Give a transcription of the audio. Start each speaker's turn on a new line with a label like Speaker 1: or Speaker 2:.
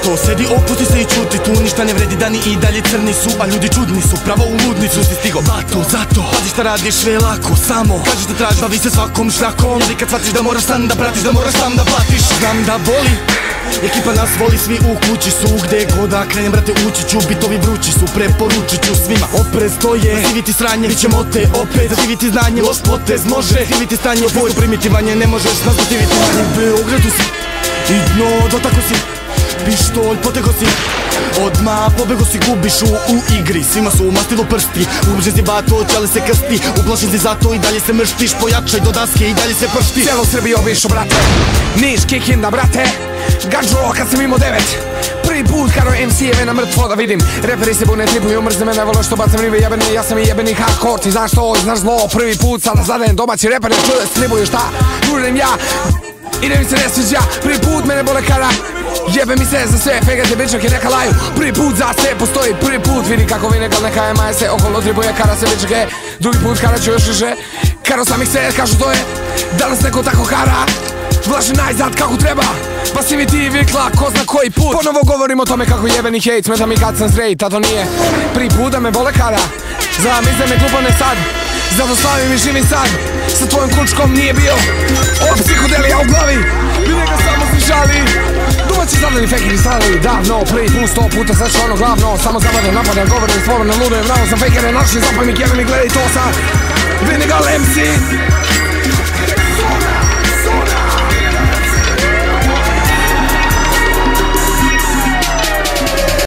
Speaker 1: to, sedi, opusti se i čuti. Tu ništa ne vredi, dani i dalje crni su, a ljudi čudni su, pravo u ludnicu si stigo. Zato, pazi šta radiš, sve je lako, samo kaži šta tražiš, bavi se svakom šljakom. Ili kad shvatiš da moraš sam da pratiš, da moraš sam da platiš. Znam da boli, ekipa nas voli, svi u kući su. Gde god da krenem, brate, ući ću. Bitovi vrući su, preporučit ću svima. Oprez to je, živiti sranje, bit ćemo te opet. Zaživiti znanje, loš potez može živiti stanje. Tvoj primitivanje, ne možeš nas dotiviti. U Beogradu si, i dno dotako si. Pištolj potego si, odmah pobego si, gubiš u igri. Svima su umastilo prsti, ubližen si bato, ćale se krsti. Ublašen si zato i dalje se mrštiš, pojačaj do daske i dalje se pršti.
Speaker 2: Cijelo Srbiju obišu, brate, Niš, Kikinda, brate, Gadžo kad sam imao 9. Prvi put karo MC-eve na mrtvo da vidim. Reperi se bune, tripuju, mrzne mene, vole što bacam rive jebeni. Ja sam i jebeni hardcore, ti znaš to, znaš zlo. Prvi put sada zadajem domaći reperi, čuje se tripuju šta, družim ja. I ne mi se ne sviđa, prvi put mene bole kara. Jebe mi se za sve, fegate bičake neka laju. Prvi put za sve postoji, prvi put vidi kako vi nekal neka emaje se. Okolo tribuje kara se bičake, drugi put kara ću još više. Karo samih se, kažu to je, danas neko tako kara. Vlaši najzad kako treba, pasiviti vikla ko zna koji put. Ponovo govorim o tome kako jebeni hejt, smeta mi kad sam straight, a to nije prvi put da me bole kara. Zamisle me glupane sad, zato slavim i živim sad. Sa tvojom kučkom nije bio ova psihodelija u glavi, bi neka samo slišali. Domaći zadani fejkeri stali davno, prvi put 100 puta sad što ono glavno. Samo zabavljam, napadam, govorim, slobodno, ludujem, bravo sam fejkere, našli zapojnik, jebe mi, gledaj to sad. Vinegal MC.